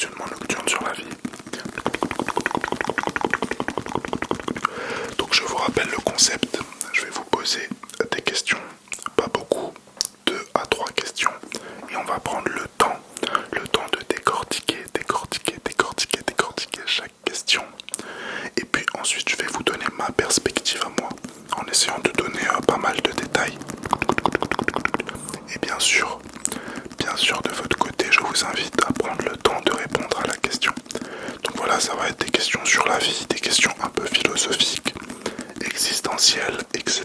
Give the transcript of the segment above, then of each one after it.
questionnement nocturne sur la vie. Donc je vous rappelle le concept, je vais vous poser des questions, pas beaucoup, 2 à 3 questions, et on va prendre le temps de décortiquer chaque question. Et puis ensuite je vais vous donner ma perspective à moi, en essayant de donner pas mal de détails. Et bien sûr de votre côté, je vous invite à prendre le temps de répondre à la question. Donc voilà, ça va être des questions sur la vie, des questions un peu philosophiques, existentielles, etc.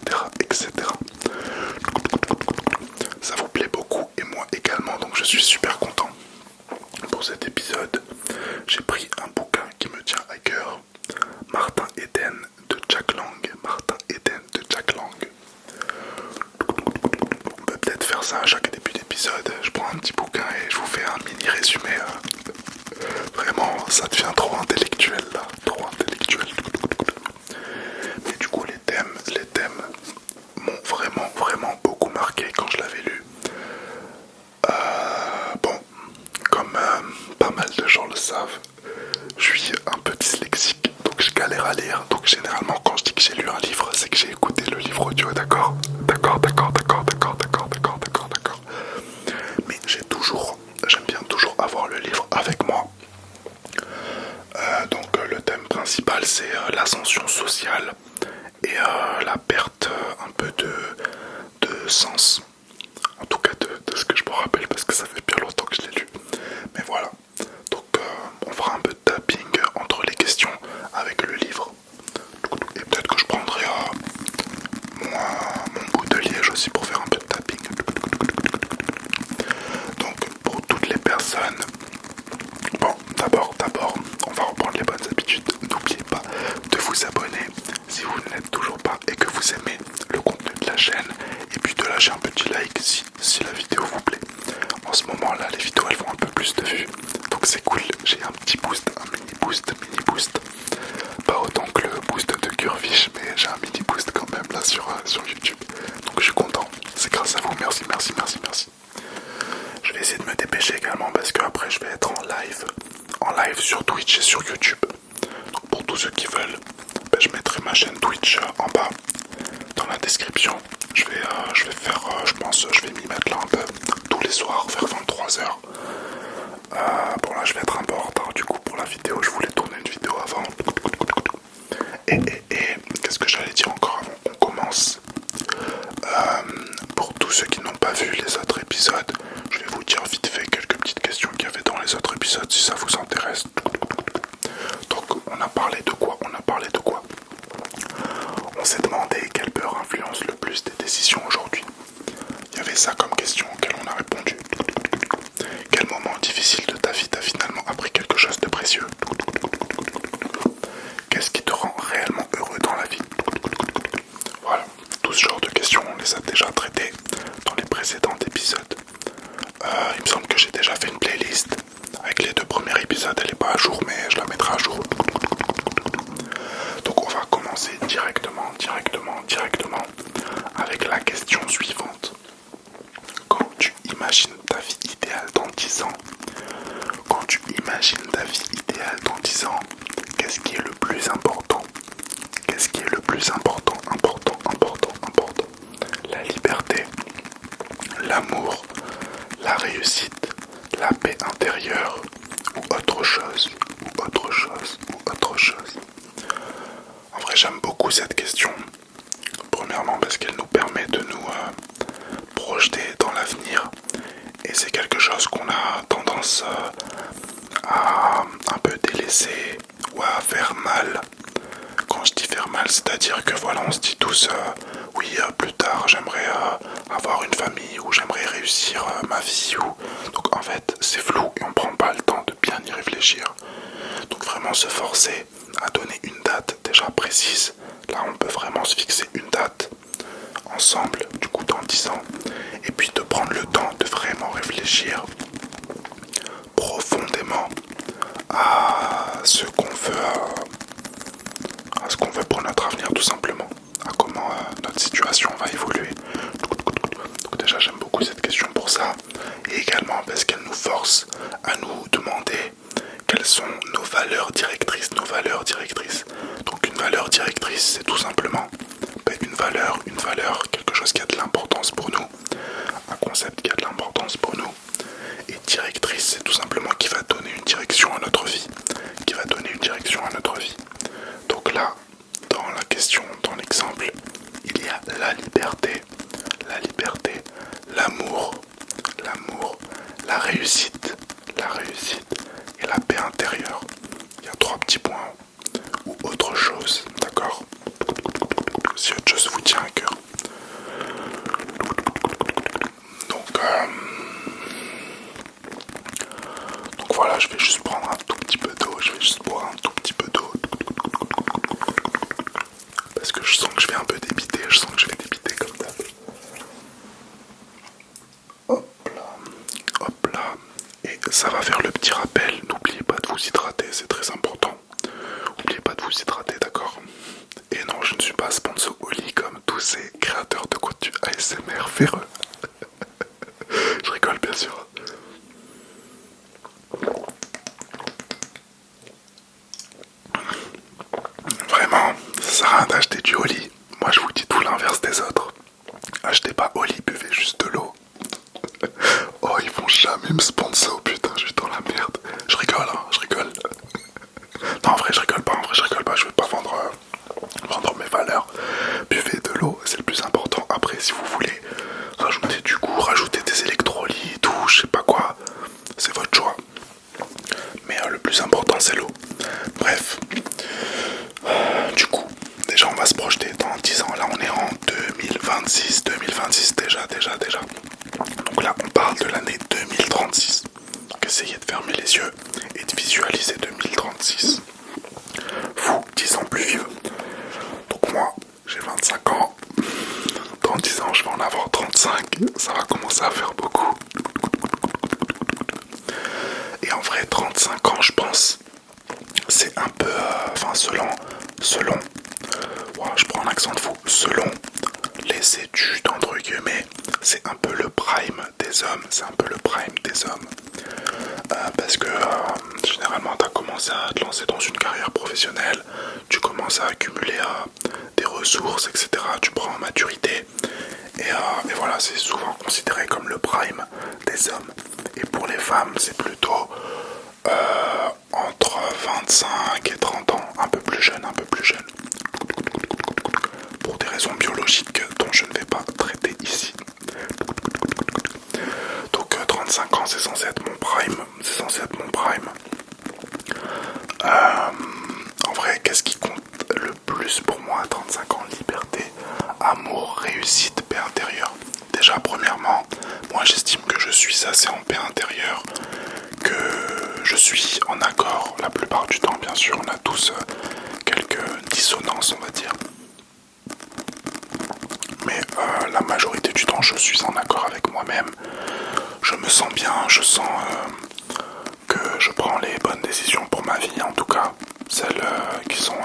Ça vous plaît beaucoup et moi également, donc je suis super content. Pour cet épisode, j'ai pris un bouquin qui me tient à cœur, Martin Eden de Jack Lang. On peut peut-être faire ça à chaque début d'épisode, je prends un petit bouquin et je vous fais un mini résumé. Vraiment, ça devient trop intellectuel là, trop intellectuel. Mais du coup les thèmes m'ont vraiment beaucoup marqué quand je l'avais lu. Bon, comme pas mal de gens le savent, je suis un peu dyslexique, donc je galère à lire. Donc généralement quand je dis que j'ai lu un livre, c'est que j'ai écouté le livre audio, d'accord. Mais j'aime bien toujours avoir le livre avec moi. Donc le thème principal c'est l'ascension sociale et la perte un peu de sens. En tout cas de ce que je me rappelle, parce que ça fait bien longtemps que je l'ai lu. Mais voilà, donc on fera un peu de tapping entre les questions avec le livre. Et peut-être que je prendrai mon bout de liège aussi pour faire un peu de tapping. Donc pour toutes les personnes, bon d'abord on va reprendre les bonnes habitudes. N'oubliez pas de vous abonner si vous ne l'êtes toujours pas et que vous aimez le contenu de la chaîne, et puis de lâcher un petit like si la vidéo vous plaît. En ce moment là les vidéos elles font un peu plus de vues, donc c'est cool, j'ai un petit boost, un mini boost, pas autant que le boost de Curvish, mais j'ai un mini boost quand même là sur YouTube, donc je suis content, c'est grâce à vous, merci. Je vais essayer de me dépêcher également parce que après je vais être en live sur Twitch et sur YouTube. Donc pour tous ceux qui veulent, je mettrai ma chaîne Twitch en bas dans la description. Je vais faire, je pense, je vais m'y mettre là un peu tous les soirs vers 23h. Bon là je vais être un peu en retard du coup pour la vidéo, je voulais tourner une vidéo avant. Et qu'est-ce que j'allais dire encore avant qu'on commence? Pour tous ceux qui n'ont pas vu les autres épisodes, je vais vous dire vite fait quelques petites questions qu'il y avait dans les autres épisodes si ça vous intéresse. Donc on a parlé de quoi? On s'est demandé quelle peur influence le plus des décisions aujourd'hui. Il y avait ça comme question auquel on a répondu. Quel moment difficile de ta vie t'as finalement appris quelque chose de précieux? Qu'est-ce qui te rend réellement heureux dans la vie? Voilà, tout ce genre de questions on les a déjà traitées dans les précédents épisodes. Il me semble que j'ai déjà fait une playlist avec les 2 premiers épisodes, elle n'est pas à jour mais je la mettrai à jour. Donc on va commencer directement avec la question suivante. Quand tu imagines ta vie idéale dans 10 ans, qu'est-ce qui est le plus important? Important. La liberté, l'amour, la réussite, la paix intérieure ou autre chose. En vrai, j'aime beaucoup cette question. Premièrement parce qu'elle nous permet de nous projeter dans l'avenir. Et c'est quelque chose qu'on a tendance à un peu délaisser ou à faire mal. Quand je dis faire mal, c'est-à-dire que voilà, on se dit tous oui, plus tard j'aimerais avoir une famille ou j'aimerais réussir ma vie. Donc en fait, c'est flou et on prend pas le temps de bien y réfléchir. Donc vraiment se forcer à donner une date déjà précise. Là, on peut vraiment se fixer une date ensemble, du coup dans 10 ans, et puis de prendre le temps de vraiment réfléchir profondément à ce qu'on veut pour notre avenir, tout simplement, à comment notre situation va évoluer. Donc déjà j'aime beaucoup cette question pour ça, et également parce qu'elle nous force à nous demander quelles sont nos valeurs directrices, Donc une valeur directrice, c'est tout simplement une valeur, quelque chose qui a de l'importance pour nous, un concept qui a de l'importance pour nous. Et directrice, c'est tout simplement qui va donner une direction à notre vie, Donc là, dans la question, dans l'exemple, il y a la liberté, l'amour, la réussite et la paix intérieure. Il y a 3 petits points ou autre chose, d'accord? Si autre chose vous tient à cœur. Donc voilà, je vais juste prendre un tout petit peu d'eau, boire un tout petit peu d'eau. Parce que je sens que je vais un peu débiter, comme ça. Hop là. Et ça va faire le petit rappel, n'oubliez pas de vous hydrater, c'est très important. N'oubliez pas de vous hydrater, d'accord? Et non, je ne suis pas sponsor Oli comme tous ces créateurs de contenu ASMR véreux. Je rigole bien sûr. Vraiment, ça sert à rien d'acheter du Oli. Moi je vous dis tout l'inverse des autres. Achetez pas Oli, buvez juste de l'eau. Oh, ils vont jamais me sponsor, putain, je suis dans la merde. Je rigole, Non, en vrai, je rigole pas, je veux pas vendre mes valeurs. Buvez de l'eau, c'est le plus important. Après, si vous voulez rajouter du goût, rajouter des électrolytes ou je sais pas quoi, c'est votre choix. Mais le plus important, c'est l'eau. Bref. Du coup, déjà, on va se projeter dans 10 ans. Là, on est en 2026 déjà. Donc là, on parle de l'année 2036. Donc essayez de fermer les yeux et de visualiser 2036. Vous, 10 ans plus vieux. Donc moi, j'ai 25 ans. Dans 10 ans, je vais en avoir 35. Ça va commencer à faire beaucoup. Et en vrai, 35 ans, je pense, c'est un peu... selon... Wow, je prends un accent de fou. Selon les études, entre guillemets, c'est un peu le prime des hommes. Parce que généralement, tu as commencé à te lancer dans une carrière professionnelle, tu commences à accumuler des ressources, etc. Tu prends en maturité. Et voilà, c'est souvent considéré comme le prime des hommes. Et pour les femmes, c'est plutôt entre 25 et 30 ans, un peu plus jeune. Pour des raisons biologiques dont je ne vais pas traiter ici. Donc 35 ans, c'est censé être mon prime. En vrai, qu'est-ce qui compte le plus pour moi à 35 ans? Liberté, amour, réussite, paix intérieure. Déjà, premièrement, moi j'estime que je suis assez en paix intérieure, que je suis en accord la plupart du temps. Bien sûr, on a tous quelques dissonances, on va dire. Mais la majorité du temps, je suis en accord avec moi-même. Je me sens bien, je sens que je prends les bonnes décisions pour ma vie, en tout cas celles qui sont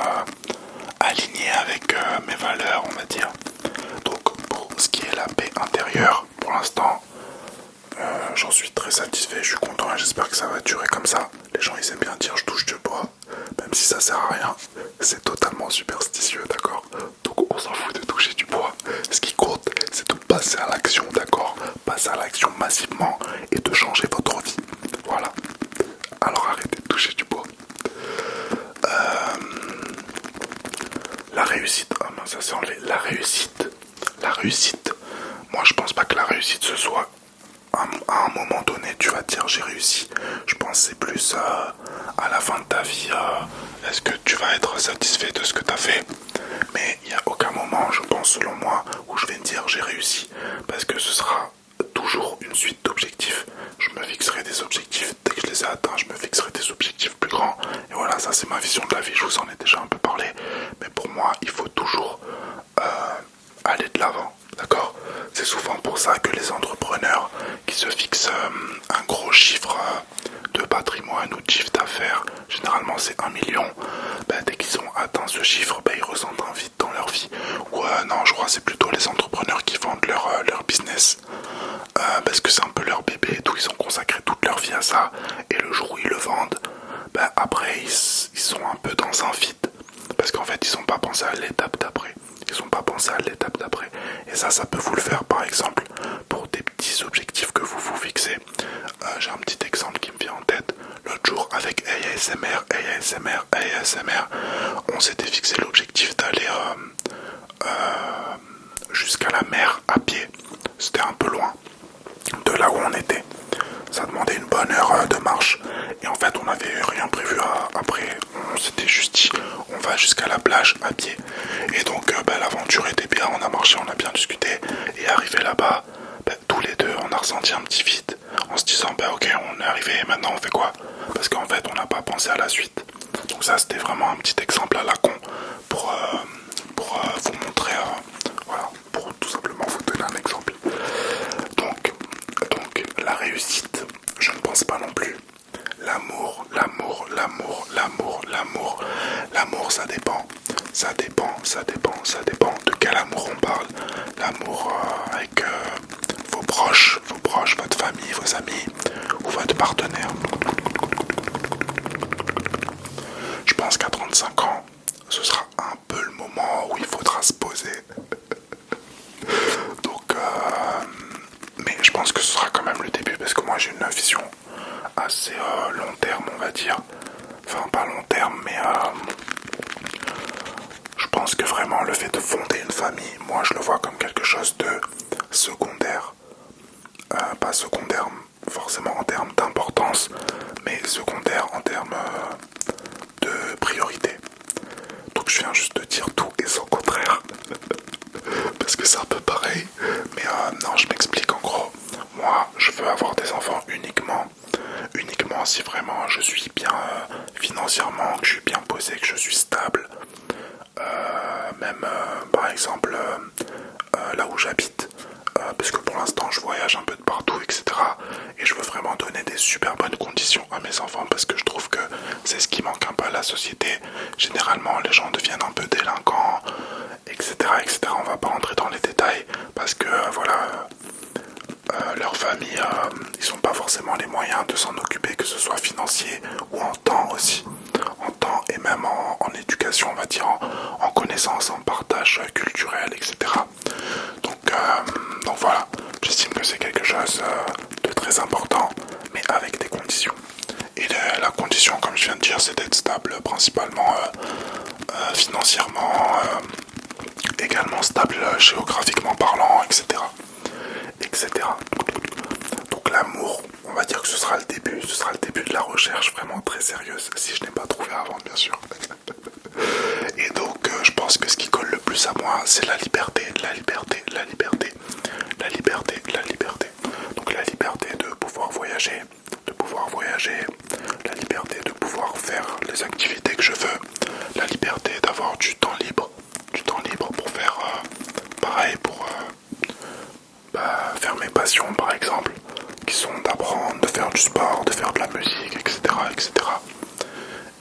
alignées avec mes valeurs, on va dire. Donc pour ce qui est la paix intérieure, pour l'instant, j'en suis très satisfait, je suis content et j'espère que ça va durer comme ça. Les gens ils aiment bien dire je touche du bois, même si ça sert à rien, c'est totalement superstitieux, d'accord? Donc on s'en fout de toucher du bois. Ce qui compte, c'est de passer à l'action, d'accord? Passer à l'action massivement et de changer votre vie. Voilà. Alors arrêtez de toucher du bois. La réussite, ça c'est enlevé. La réussite. Moi je pense pas que la réussite ce soit à un moment donné tu vas te dire j'ai réussi. Je pense que c'est plus à la fin de ta vie. Est-ce que tu vas être satisfait de ce que tu as fait? Mais il n'y a aucun moment, je pense selon moi, où je vais me dire j'ai réussi. Parce que ce sera toujours une suite d'objectifs. Je me fixerai des objectifs. Dès que je les ai atteints, je me fixerai des objectifs plus grands. Et voilà, ça c'est ma vision de la vie. Je vous en ai déjà un peu parlé. Mais pour moi, il faut toujours aller de l'avant. D'accord? C'est souvent pour ça que les entrepreneurs qui se fixent un gros chiffre de patrimoine ou de chiffre d'affaires, généralement c'est 1 million, dès qu'ils ont atteint ce chiffre, ils ressentent un vide dans leur vie. Ou non, je crois que c'est plutôt les entrepreneurs qui vendent leur business, parce que c'est un peu leur bébé et tout, ils ont consacré toute leur vie à ça, et le jour où ils le vendent, ASMR, ASMR, ASMR. On s'était fixé l'objectif d'aller jusqu'à la mer à pied. C'était un peu loin de là où on était. Ça demandait une bonne heure de marche. Et en fait, on n'avait rien prévu après. On s'était juste dit, on va jusqu'à la plage à pied. Et donc, l'aventure était bien. On a marché, on a bien discuté. Et arrivé là-bas, tous les deux, on a ressenti un petit vide. En se disant, ok, on est arrivé, maintenant on fait quoi? Parce qu'en fait, on n'a pas pensé à la suite. Donc ça, c'était vraiment un petit exemple à la con pour vous montrer, voilà, pour tout simplement vous donner un exemple. Donc, la réussite, je ne pense pas non plus. L'amour, l'amour, l'amour, l'amour, l'amour. L'amour, ça dépend. Ça dépend de quel amour on parle. L'amour avec vos proches, votre famille, vos amis ou votre partenaire. Je pense qu'à 35 ans, ce sera un peu le moment où il faudra se poser. Donc, mais je pense que ce sera quand même le début parce que moi j'ai une vision assez long terme, on va dire. Enfin, pas long terme, mais je pense que vraiment le fait de fonder une famille, moi je le vois comme quelque chose de secondaire. Pas secondaire forcément en termes d'importance, mais secondaire en termes de priorité. Donc je viens juste de dire tout et son contraire. Parce que c'est un peu pareil. Mais non, je m'explique en gros. Moi, je veux avoir des enfants uniquement si vraiment je suis bien financièrement, que je suis bien posé, que je suis stable. Même par exemple là où j'habite. Parce que pour l'instant je voyage un peu de partout, etc. Et je veux vraiment donner des super bonnes conditions à mes enfants parce que je trouve que c'est ce qui manque un peu à la société. Généralement les gens deviennent un peu délinquants, etc. etc. On va pas rentrer dans les détails parce que voilà, leur famille, ils n'ont pas forcément les moyens de s'en occuper, que ce soit financier ou en temps aussi. En temps et même en éducation, on va dire, en connaissance, en partage culturel, etc. Donc voilà, j'estime que c'est quelque chose de très important, mais avec des conditions. Et la condition, comme je viens de dire, c'est d'être stable, principalement financièrement, également stable géographiquement parlant, etc. etc. Donc l'amour, on va dire que ce sera le début de la recherche vraiment très sérieuse, si je n'ai pas trouvé avant, bien sûr. Et donc je pense que ce qui colle le plus à moi, c'est la liberté, la liberté, la liberté, la liberté, la liberté. Donc la liberté de pouvoir voyager, la liberté de pouvoir faire les activités que je veux, la liberté d'avoir du temps libre pour faire pareil, pour faire mes passions par exemple, qui sont d'apprendre, de faire du sport, de faire de la musique, etc. etc.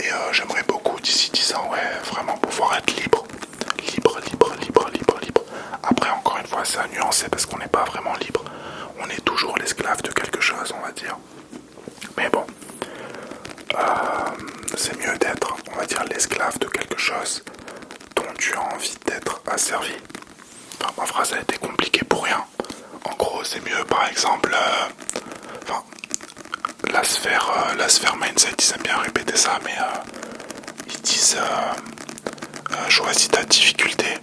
Et j'aimerais beaucoup d'ici 10 ans, ouais, vraiment pouvoir être libre. Libre, libre, libre, libre, libre. Après, encore une fois, c'est à nuancer parce qu'on n'est pas vraiment libre. On est toujours l'esclave de quelque chose, on va dire. Mais bon, c'est mieux d'être, on va dire, l'esclave de quelque chose dont tu as envie d'être asservi. Enfin, ma phrase a été compliquée pour rien. En gros, c'est mieux, par exemple, la sphère mindset, ils aiment bien répéter ça, mais ils disent choisis ta difficulté.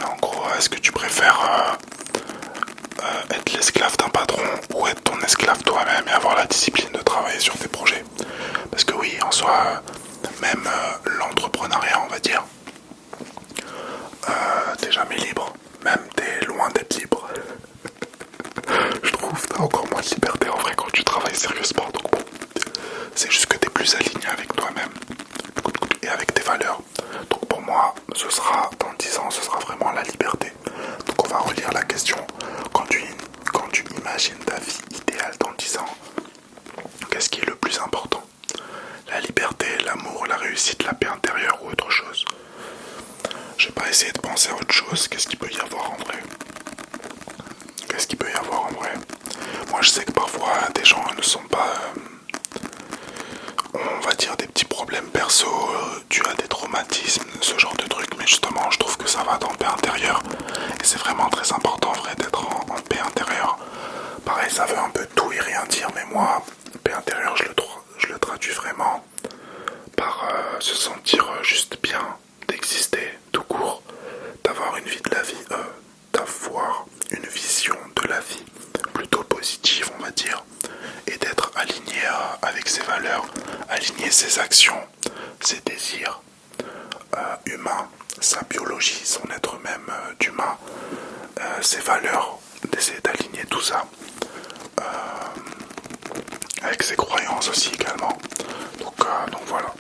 En gros, est-ce que tu préfères être l'esclave d'un patron ou être ton esclave toi-même et avoir la discipline de travailler sur tes projets? Parce que oui, en soi, même l'entrepreneuriat, on va dire, t'es jamais libre. Même t'es loin d'être libre. Je trouve que t'as encore moins de liberté en vrai quand tu travailles sérieusement. Donc bon, c'est juste que t'es plus aligné avec toi-même et avec tes valeurs. Donc pour moi, ce sera dans 10 ans, ce sera vraiment la liberté. Donc on va relire la question. Quand tu imagines ta vie idéale dans 10 ans, qu'est-ce qui est le plus important? La liberté, l'amour, la réussite, la paix intérieure ou autre chose? J'ai pas essayé de penser à autre chose. Qu'est-ce qu'il peut y avoir en vrai? Qu'est-ce qu'il peut y avoir en vrai? Moi je sais que parfois des gens ne sont pas, on va dire, des petits problèmes perso dus à des traumatismes, ce genre de trucs, mais justement je trouve que ça va dans paix intérieure. Et c'est vraiment très important en vrai d'être en paix intérieure. Pareil, ça veut un peu tout et rien dire, mais moi, paix intérieure, je le traduis vraiment se sentir juste bien, d'exister tout court, d'avoir une vie de la vie, d'avoir une vision de la vie plutôt positive, on va dire, et d'être aligné avec ses valeurs, aligner ses actions, ses désirs humains, sa biologie, son être même d'humain, ses valeurs, d'essayer d'aligner tout ça avec ses croyances aussi également. Donc voilà.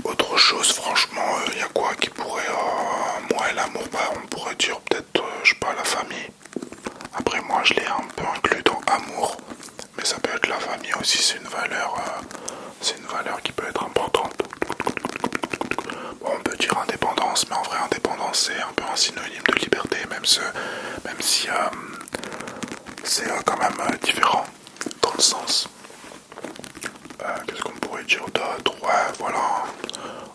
Autre chose, franchement, il y a quoi qui pourrait... moi et l'amour, on pourrait dire peut-être, je sais pas, la famille. Après moi je l'ai un peu inclus dans amour, mais ça peut être la famille aussi, c'est une valeur qui peut être importante. Bon, on peut dire indépendance, mais en vrai indépendance c'est un peu un synonyme de liberté, même si c'est quand même différent dans le sens. Qu'est-ce qu'on pourrait dire d'autre? Ouais, voilà.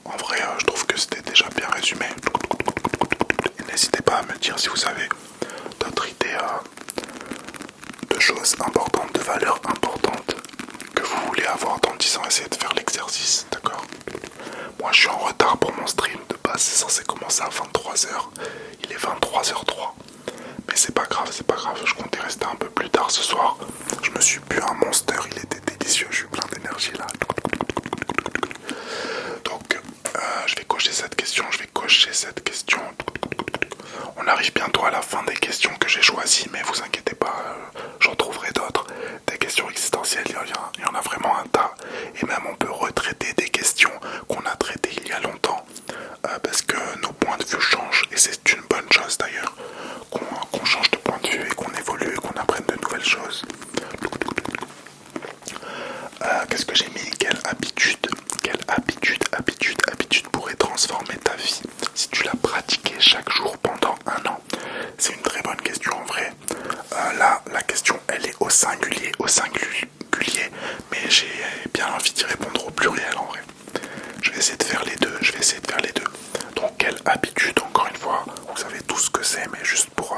En vrai, je trouve que c'était déjà bien résumé. Et n'hésitez pas à me dire si vous avez d'autres idées de choses importantes, de valeurs importantes que vous voulez avoir dans 10 ans. Essayez de faire l'exercice, d'accord? Moi, je suis en retard pour mon stream. De base, c'est censé commencer à 23h. Il est 23h03. Mais c'est pas grave, je comptais rester un peu plus tard ce soir. Je me suis bu un Monster, il était délicieux, je suis plein d'énergie là. Donc, je vais cocher cette question. On arrive bientôt à la fin des questions que j'ai choisies, mais vous inquiétez pas, j'en trouverai d'autres. Des questions existentielles, il y en a vraiment un tas. Et même on peut retraiter des questions qu'on a traitées il y a longtemps. Parce que nos points de vue changent, et c'est une bonne chose d'ailleurs. Qu'on change de point de vue et qu'on évolue et qu'on apprenne de nouvelles choses. Qu'est-ce que j'ai mis? Quelle habitude pourrait transformer ta vie si tu l'as pratiquée chaque jour pendant un an? C'est une très bonne question en vrai. Là, la question elle est au singulier, mais j'ai bien envie d'y répondre au pluriel en vrai. Je vais essayer de faire les deux. Donc quelle habitude, encore une fois, vous savez tout ce que c'est, mais juste pour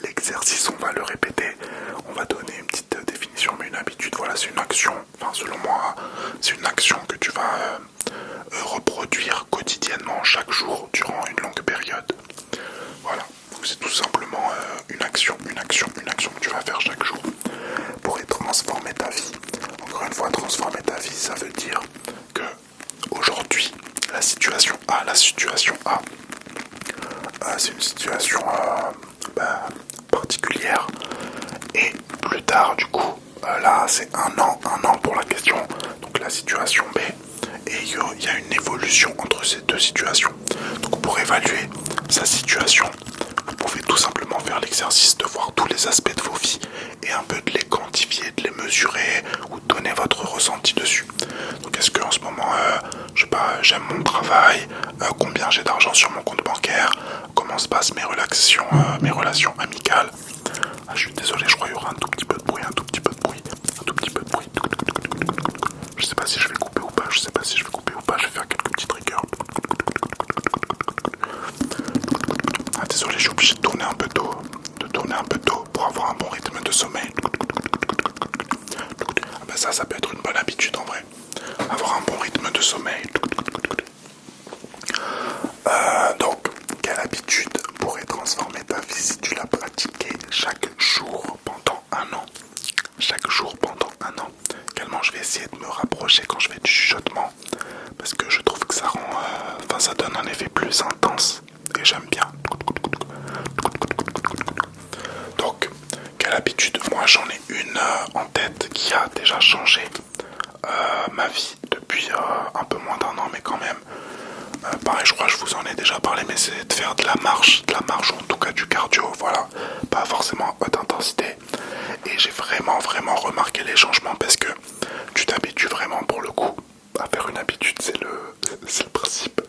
l'exercice, on va le répéter. On va donner une petite définition, mais une habitude, voilà, c'est une action. Enfin, selon moi, c'est une action que tu vas reproduire quotidiennement, chaque jour, durant une longue période. Voilà, c'est tout simplement une action que tu vas faire chaque jour pour transformer ta vie. Encore une fois, transformer ta vie, ça veut dire que aujourd'hui, la situation A, c'est une situation particulière, et plus tard du coup, là c'est un an pour la question, donc la situation B, et il y a une évolution entre ces deux situations. Donc pour évaluer sa situation, vous pouvez tout simplement faire l'exercice de voir tous les aspects de vos vies et un peu de les quantifier, de les mesurer ou de donner votre ressenti dessus. Donc est-ce qu'en ce moment, je sais pas, j'aime mon travail, combien j'ai d'argent sur mon compte bancaire, comment se passent mes relations amicales. Ah, je suis désolé, je crois qu'il y aura un tout petit peu de bruit. Je sais pas si je vais couper ou pas, je vais faire quelques petits triggers. Ah, désolé, je suis obligé de tourner un peu tôt pour avoir un bon rythme de sommeil. Ah ben ça peut être une bonne habitude en vrai. Avoir un bon rythme de sommeil. Donc, quelle habitude pourrait transformer ta vie si tu l'as pratiquée chaque jour pendant un an? Également, je vais essayer de me rapprocher quand je fais du chuchotement, parce que je trouve que ça rend, ça donne un effet plus intense et j'aime bien. Donc, quelle habitude? Moi, j'en ai une en tête qui a déjà changé ma vie depuis un peu moins d'un an, mais quand même. Pareil, je crois que je vous en ai déjà parlé, mais c'est de faire de la marche, ou en tout cas du cardio, voilà, pas forcément à haute intensité. Et j'ai vraiment remarqué les changements, parce que tu t'habitues vraiment pour le coup à faire une habitude, c'est le principe.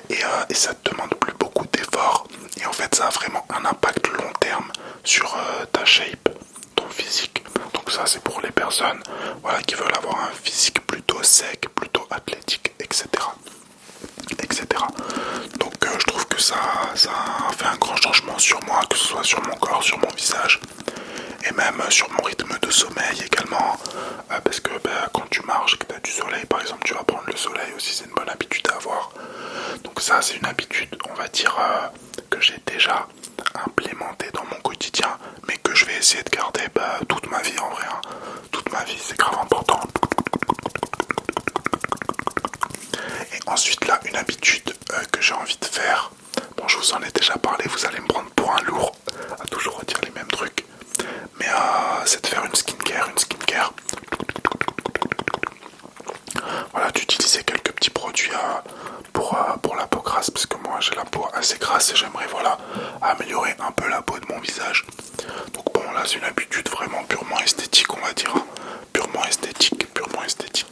Et ça te demande plus beaucoup d'efforts, et en fait ça a vraiment un impact long terme sur ta shape, ton physique. Donc ça c'est pour les personnes, voilà, qui veulent avoir un physique plutôt sec, plutôt athlétique, etc. Donc je trouve que ça a fait un grand changement sur moi, que ce soit sur mon corps, sur mon visage. Et et même sur mon rythme de sommeil également, parce que quand tu marches, que tu as du soleil par exemple, tu vas prendre le soleil aussi, c'est une bonne habitude à avoir. Donc ça c'est une habitude, on va dire, que j'ai déjà implémentée dans mon quotidien, mais que je vais essayer de garder toute ma vie en vrai, hein. Toute ma vie, c'est grave important. Et ensuite là, une habitude que j'ai envie de faire, bon je vous en ai déjà parlé, vous allez me prendre pour un lourd à toujours redire les mêmes trucs, mais c'est de faire une skincare. Voilà, d'utiliser quelques petits produits pour la peau grasse, parce que moi j'ai la peau assez grasse et j'aimerais voilà améliorer un peu la peau de mon visage. Donc bon là c'est une habitude vraiment purement esthétique, on va dire, hein. Purement esthétique.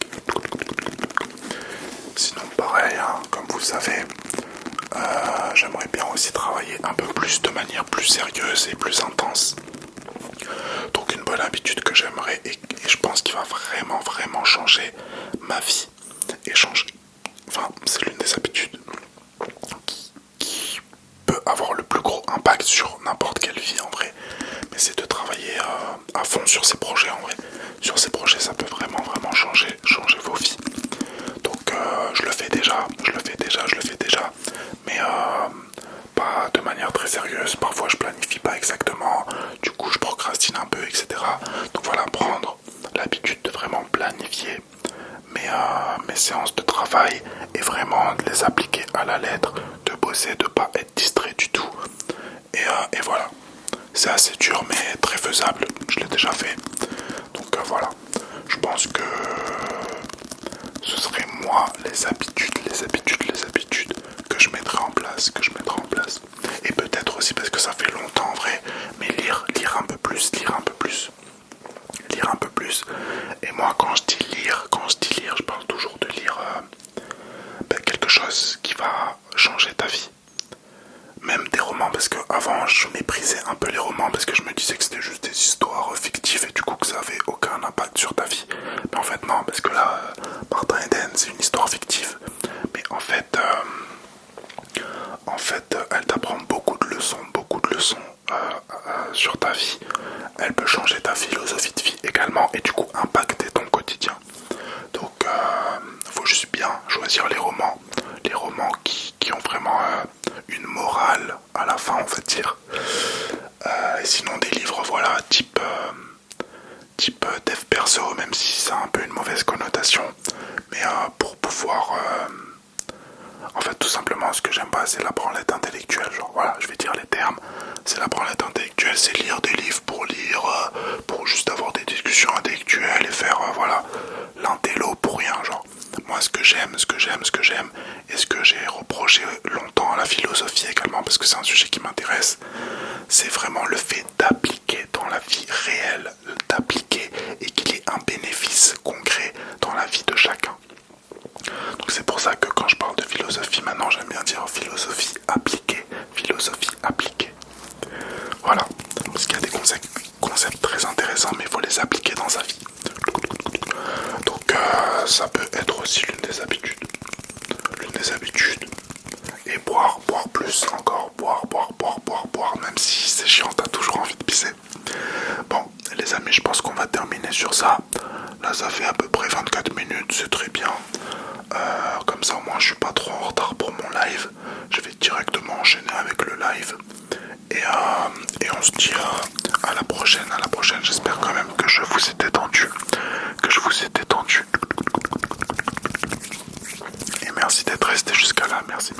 Sinon pareil, hein, comme vous savez, j'aimerais bien aussi travailler un peu plus de manière plus sérieuse et plus intense. Donc une bonne habitude que j'aimerais et je pense qu'il va vraiment changer ma vie et changer. Enfin, c'est l'une des habitudes qui peut avoir le plus gros impact sur n'importe quelle vie en vrai. Mais c'est de travailler à fond sur ces projets en vrai. Sur ces projets, ça peut vraiment changer vos vies. Donc je le fais déjà. Mais pas de manière très sérieuse. Parfois je planifie pas exactement. Du coup je procrastine un peu, etc. Donc voilà, prendre l'habitude de vraiment planifier mes séances de travail et vraiment de les appliquer à la lettre, de bosser, de pas être distrait du tout. Et voilà. C'est assez dur mais très faisable. Je l'ai déjà fait. Donc voilà. Je pense que ce serait moi les habitudes que je mettrais en place, Et peut-être aussi parce que ça fait longtemps en vrai, mais lire un peu plus. Et moi quand je dis lire, je parle toujours de lire quelque chose qui va changer ta vie. Même des romans, parce que avant je méprisais un peu les romans parce que je me disais que c'était juste des histoires fictives et du coup que ça avait aucun impact sur ta vie. Mais en fait non, parce que là, Martin Eden c'est une histoire fictive. Mais en fait, elle t'apprend beaucoup de leçons sur ta vie. Elle peut changer ta philosophie de vie également et du coup impacter ton quotidien. Donc faut juste bien choisir les romans qui ont vraiment une morale à la fin, on va dire. Et sinon des livres voilà type dev perso, même si ça a un peu une mauvaise connotation, mais pour pouvoir en fait tout simplement ce que j'aime pas c'est la branlette intellectuelle, genre voilà je vais dire les termes, c'est la branlette intellectuelle, c'est lire des livres pour lire, pour juste avoir des discussions intellectuelles et faire voilà l'intello pour rien, genre moi ce que j'aime et ce que j'ai reproché longtemps à la philosophie également parce que c'est un sujet qui m'intéresse, c'est vraiment le fait d'appliquer dans la vie réelle, d'appliquer et qu'il y ait un bénéfice concret dans la vie de chacun. Donc c'est pour ça que quand je parle de philosophie maintenant j'aime bien dire philosophie appliquée. Voilà, parce qu'il y a des concepts très intéressants mais il faut les appliquer dans sa vie. Donc ça peut être aussi l'une des habitudes. Et boire plus encore, boire, même si c'est chiant, t'as toujours envie de pisser. Bon, les amis, je pense qu'on va terminer sur ça. Là, ça fait à peu près 24 minutes, c'est très bien. Comme ça, au moins, je suis pas trop en retard pour mon live. Je vais directement enchaîner avec le live. Et on se dit à la prochaine. J'espère quand même que je vous ai détendu. Et merci d'être resté jusqu'à là. Merci.